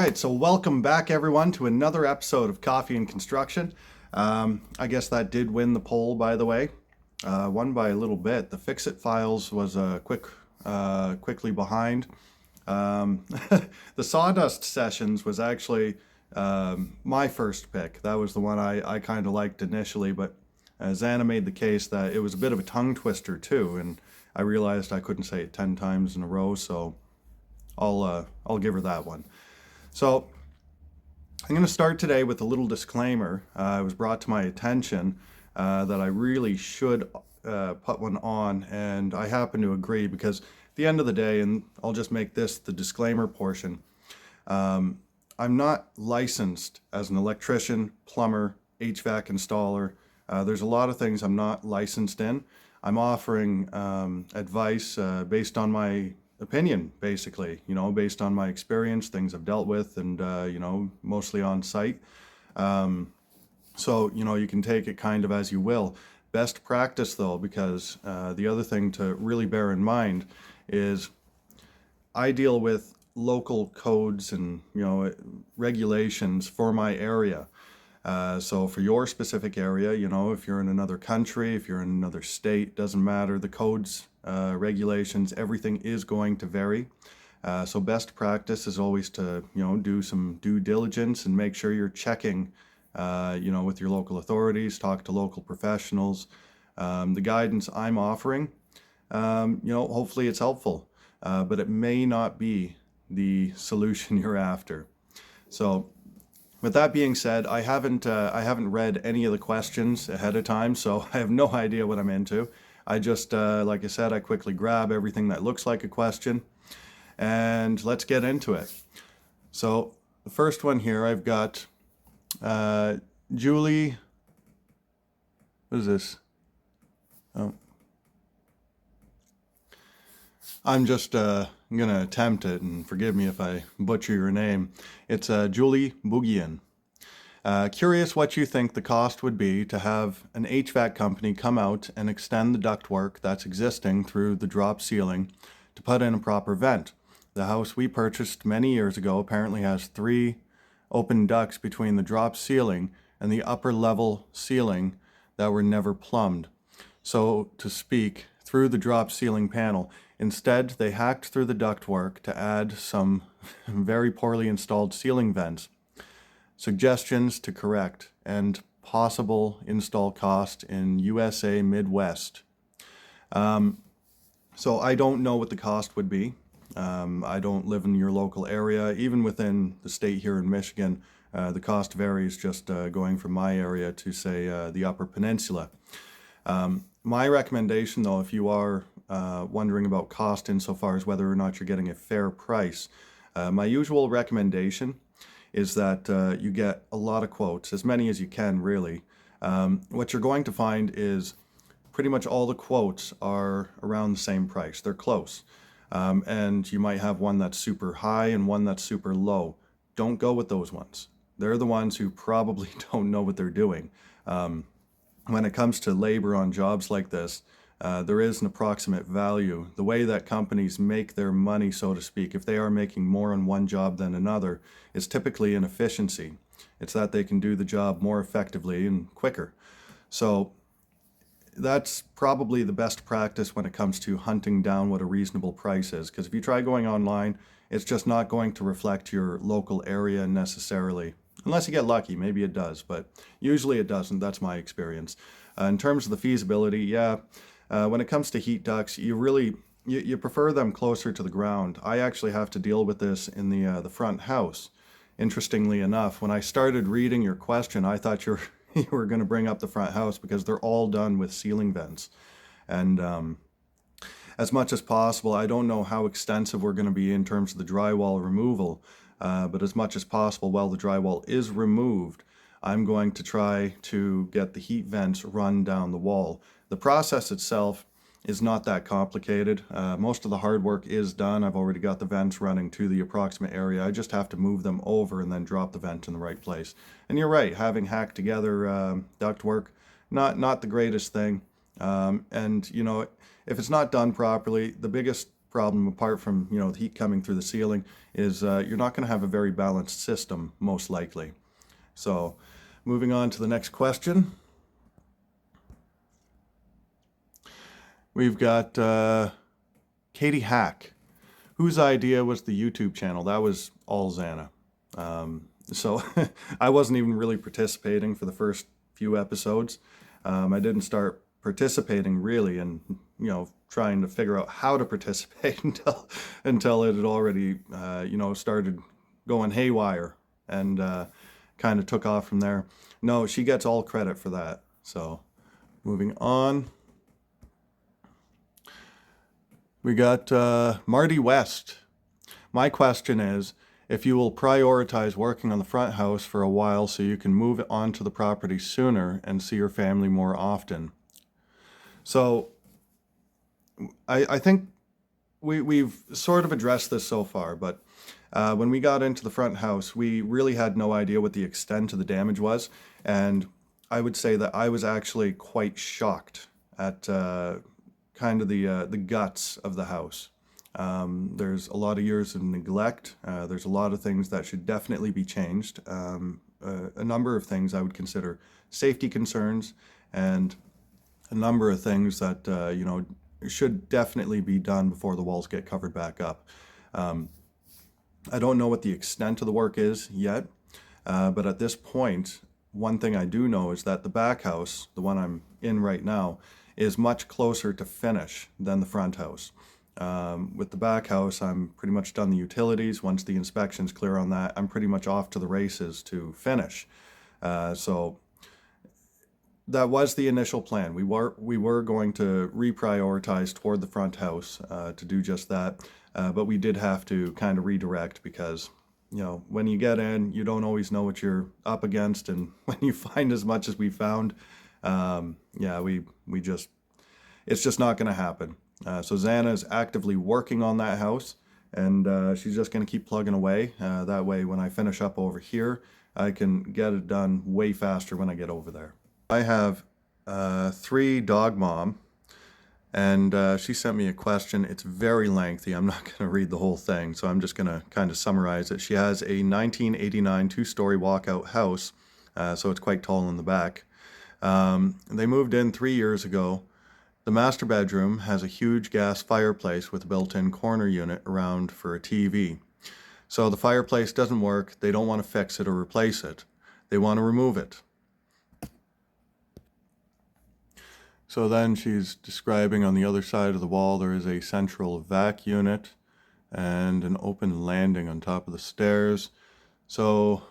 right, so welcome back everyone to another episode of Coffee and Construction. I guess that did win the poll, by the way. Won by a little bit. The Fix-It Files was quickly behind. The Sawdust Sessions was actually my first pick. That was the one I kind of liked initially, but Xana made the case that it was a bit of a tongue twister too, and I realized I couldn't say it 10 times in a row, so I'll give her that one. So I'm going to start today with a little disclaimer. It was brought to my attention that I really should put one on, and I happen to agree because at the end of the day, and I'll just make this the disclaimer portion, I'm not licensed as an electrician, plumber, HVAC installer. There's a lot of things I'm not licensed in. I'm offering advice based on my opinion, basically, based on my experience, things I've dealt with, and, mostly on site. So, you can take it kind of as you will. Best practice, though, because the other thing to really bear in mind is I deal with local codes and, regulations for my area. So for your specific area, if you're in another country, if you're in another state, doesn't matter. The codes, regulations, everything is going to vary. So best practice is always to, do some due diligence and make sure you're checking, with your local authorities, talk to local professionals. The guidance I'm offering, hopefully it's helpful, but it may not be the solution you're after. So with that being said, I haven't read any of the questions ahead of time, so I have no idea what I'm into. I just, like I said, I quickly grab everything that looks like a question, and let's get into it. So the first one here, I've got Julie. What is this? Oh. I'm just going to attempt it, and forgive me if I butcher your name. It's Julie Bougian. Curious what you think the cost would be to have an HVAC company come out and extend the ductwork that's existing through the drop ceiling to put in a proper vent. The house we purchased many years ago apparently has 3 open ducts between the drop ceiling and the upper level ceiling that were never plumbed, so to speak, through the drop ceiling panel. Instead, they hacked through the ductwork to add some very poorly installed ceiling vents. Suggestions to correct and possible install cost in USA Midwest. So I don't know what the cost would be. I don't live in your local area. Even within the state here in Michigan, the cost varies just going from my area to, say, the Upper Peninsula. My recommendation, though, if you are wondering about cost insofar as whether or not you're getting a fair price, my usual recommendation is that you get a lot of quotes, as many as you can, really. What you're going to find is pretty much all the quotes are around the same price. They're close. And you might have one that's super high and one that's super low. Don't go with those ones. They're the ones who probably don't know what they're doing. When it comes to labor on jobs like this, there is an approximate value. The way that companies make their money, so to speak, if they are making more on one job than another, is typically in efficiency. It's that they can do the job more effectively and quicker. So that's probably the best practice when it comes to hunting down what a reasonable price is. Because if you try going online, it's just not going to reflect your local area necessarily. Unless you get lucky, maybe it does, but usually it doesn't. That's my experience. In terms of the feasibility, yeah, when it comes to heat ducts, you prefer them closer to the ground. I actually have to deal with this in the front house. Interestingly enough, when I started reading your question, I thought you were going to bring up the front house because they're all done with ceiling vents. And as much as possible, I don't know how extensive we're going to be in terms of the drywall removal, but as much as possible, while the drywall is removed, I'm going to try to get the heat vents run down the wall. The process itself is not that complicated. Most of the hard work is done. I've already got the vents running to the approximate area. I just have to move them over and then drop the vent in the right place. And you're right, having hacked together ductwork, not the greatest thing. And if it's not done properly, the biggest problem, apart from, you know, the heat coming through the ceiling, is you're not going to have a very balanced system, most likely. So, moving on to the next question. We've got Katie Hack, whose idea was the YouTube channel. That was all Xana. So I wasn't even really participating for the first few episodes. I didn't start participating really and, you know, trying to figure out how to participate until it had already, you know, started going haywire and kind of took off from there. No, she gets all credit for that. So moving on. We got Marty West. My question is, if you will prioritize working on the front house for a while so you can move onto the property sooner and see your family more often. So I think we've sort of addressed this so far, but when we got into the front house, we really had no idea what the extent of the damage was. And I would say that I was actually quite shocked at kind of the guts of the house. There's a lot of years of neglect. There's a lot of things that should definitely be changed. A number of things I would consider safety concerns, and a number of things that, you know, should definitely be done before the walls get covered back up. I don't know what the extent of the work is yet, but at this point, one thing I do know is that the back house, the one I'm in right now, is much closer to finish than the front house. With the back house, I'm pretty much done the utilities. Once the inspection's clear on that, I'm pretty much off to the races to finish. So that was the initial plan. We were going to reprioritize toward the front house to do just that, but we did have to kind of redirect because, you know, when you get in, you don't always know what you're up against, and when you find as much as we found, yeah, we just, it's just not going to happen. So Xana is actively working on that house, and she's just going to keep plugging away. That way, when I finish up over here, I can get it done way faster when I get over there. I have 3 dog mom, and she sent me a question. It's very lengthy. I'm not going to read the whole thing, so I'm just going to kind of summarize it. She has a 1989 2-story walkout house, so it's quite tall in the back. They moved in 3 years ago. The master bedroom has a huge gas fireplace with a built-in corner unit around for a TV. So the fireplace doesn't work. They don't want to fix it or replace it. They want to remove it. So then she's describing on the other side of the wall there is a central vac unit and an open landing on top of the stairs. So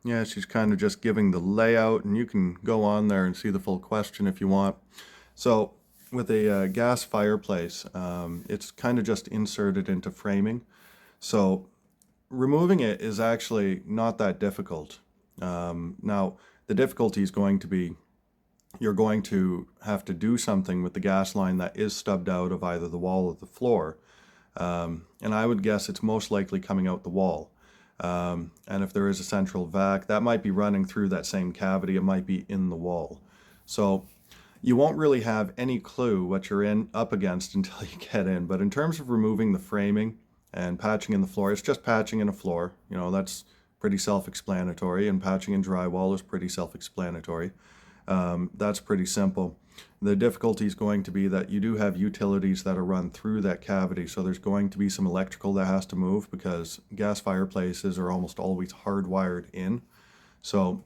yeah, she's kind of just giving the layout, and you can go on there and see the full question if you want. So with a gas fireplace, it's kind of just inserted into framing. So removing it is actually not that difficult. Now, the difficulty is going to be you're going to have to do something with the gas line that is stubbed out of either the wall or the floor. And I would guess it's most likely coming out the wall. And if there is a central vac, that might be running through that same cavity. It might be in the wall. So you won't really have any clue what you're up against until you get in. But in terms of removing the framing and patching in the floor, it's just patching in a floor. You know, that's pretty self-explanatory, and patching in drywall is pretty self-explanatory. That's pretty simple. The difficulty is going to be that you do have utilities that are run through that cavity, so there's going to be some electrical that has to move because gas fireplaces are almost always hardwired in. So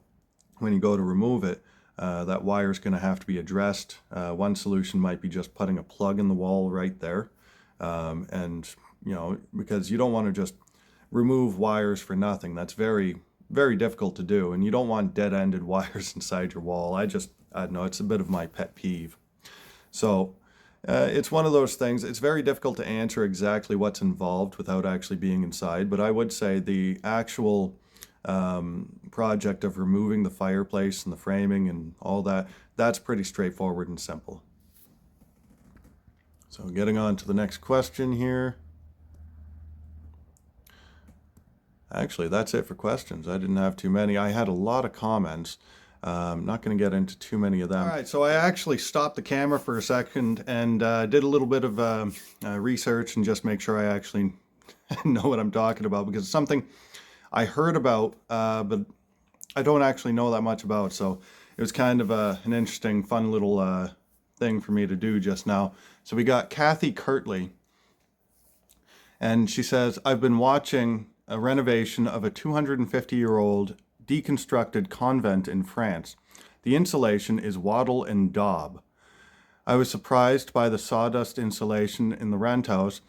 when you go to remove it, that wire is going to have to be addressed. One solution might be just putting a plug in the wall right there, and you know, because you don't want to just remove wires for nothing. That's very, very difficult to do, and you don't want dead-ended wires inside your wall. I don't know, it's a bit of my pet peeve. So it's one of those things. It's very difficult to answer exactly what's involved without actually being inside, but I would say the actual project of removing the fireplace and the framing and all that, that's pretty straightforward and simple. So getting on to the next question here. Actually, that's it for questions. I didn't have too many. I had a lot of comments. Not going to get into too many of them. All right, so I actually stopped the camera for a second and did a little bit of research and just make sure I actually know what I'm talking about, because it's something I heard about, but I don't actually know that much about. So it was kind of an interesting, fun little thing for me to do just now. So we got Kathy Kirtley, and she says, I've been watching a renovation of a 250-year-old deconstructed convent in France. The insulation is Wattle and Daub. I was surprised by the sawdust insulation in the rent house.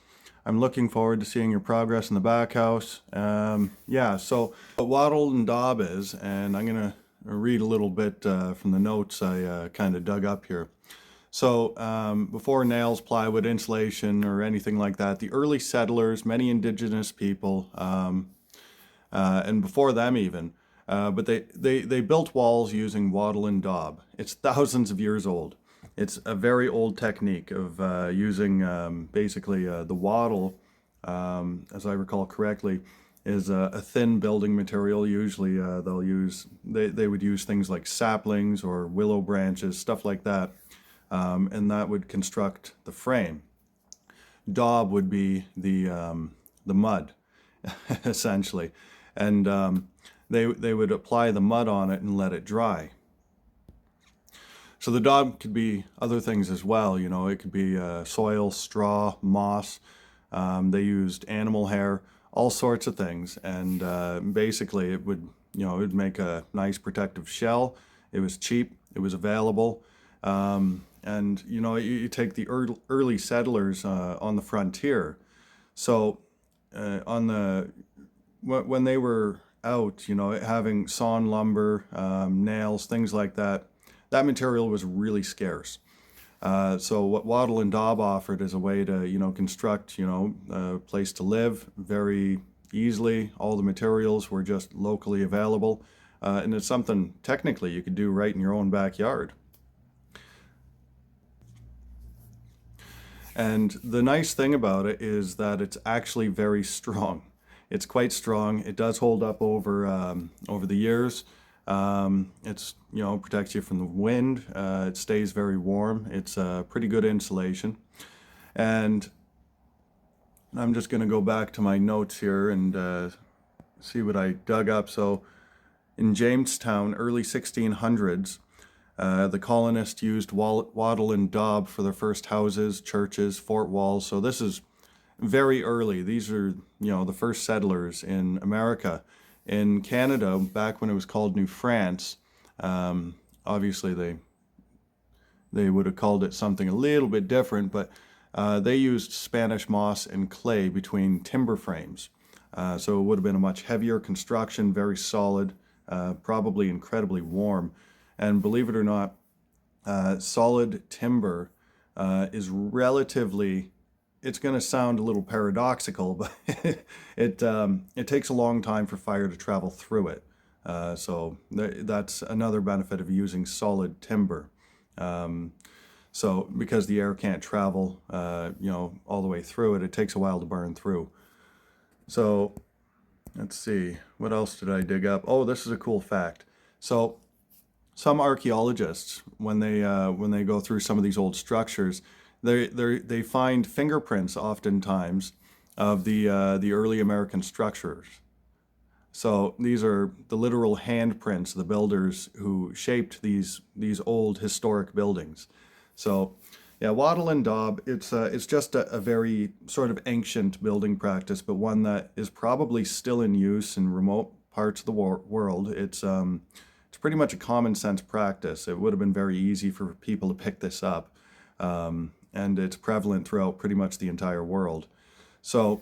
I'm looking forward to seeing your progress in the back house. Yeah, so what Wattle and Daub is, and I'm going to read a little bit from the notes I kind of dug up here. So before nails, plywood, insulation, or anything like that, the early settlers, many indigenous people, and before them even, but they built walls using Wattle and Daub. It's thousands of years old. It's a very old technique of using basically the wattle, as I recall correctly, is a thin building material. Usually they would use things like saplings or willow branches, stuff like that, and that would construct the frame. Daub would be the mud, essentially, and they would apply the mud on it and let it dry. So the daub could be other things as well. You know, it could be soil, straw, moss. They used animal hair, all sorts of things, and basically it would, it would make a nice protective shell. It was cheap. It was available. And you take the early settlers on the frontier. So when they were out, having sawn lumber, nails, things like that, that material was really scarce. So what Wattle and Daub offered is a way to, construct, a place to live very easily. All the materials were just locally available. And it's something technically you could do right in your own backyard. And the nice thing about it is that it's actually very strong. It's quite strong. It does hold up over the years. It's, protects you from the wind. It stays very warm. It's pretty good insulation. And I'm just going to go back to my notes here and see what I dug up. So in Jamestown, early 1600s, the colonists used Wattle and Daub for their first houses, churches, fort walls. So this is very early. These are, the first settlers in America. In Canada, back when it was called New France, obviously they would have called it something a little bit different, but they used Spanish moss and clay between timber frames. So it would have been a much heavier construction, very solid, probably incredibly warm. And believe it or not, solid timber is relatively, it's going to sound a little paradoxical, but it takes a long time for fire to travel through it. So that's another benefit of using solid timber. So because the air can't travel, all the way through it, it takes a while to burn through. So let's see, what else did I dig up? Oh, this is a cool fact. So some archaeologists, when they go through some of these old structures, they find fingerprints oftentimes of the early American structures. So these are the literal handprints of the builders who shaped these old historic buildings. So yeah, Wattle and Daub, it's just a very sort of ancient building practice, but one that is probably still in use in remote parts of the world. It's pretty much a common sense practice. It would have been very easy for people to pick this up. And it's prevalent throughout pretty much the entire world. So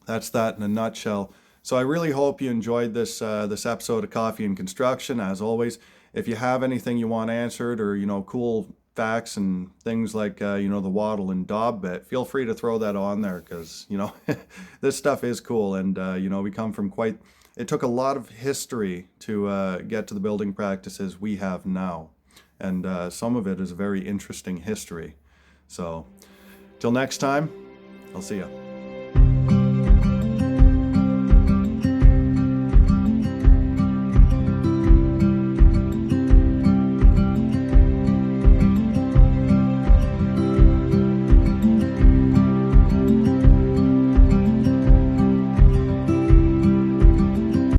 that's that in a nutshell. So I really hope you enjoyed this episode of Coffee and Construction. As always, if you have anything you want answered, or cool facts and things like the Wattle and Daub bit, feel free to throw that on there, because this stuff is cool, and we come from it took a lot of history to get to the building practices we have now, and some of it is a very interesting history. So till next time, I'll see you.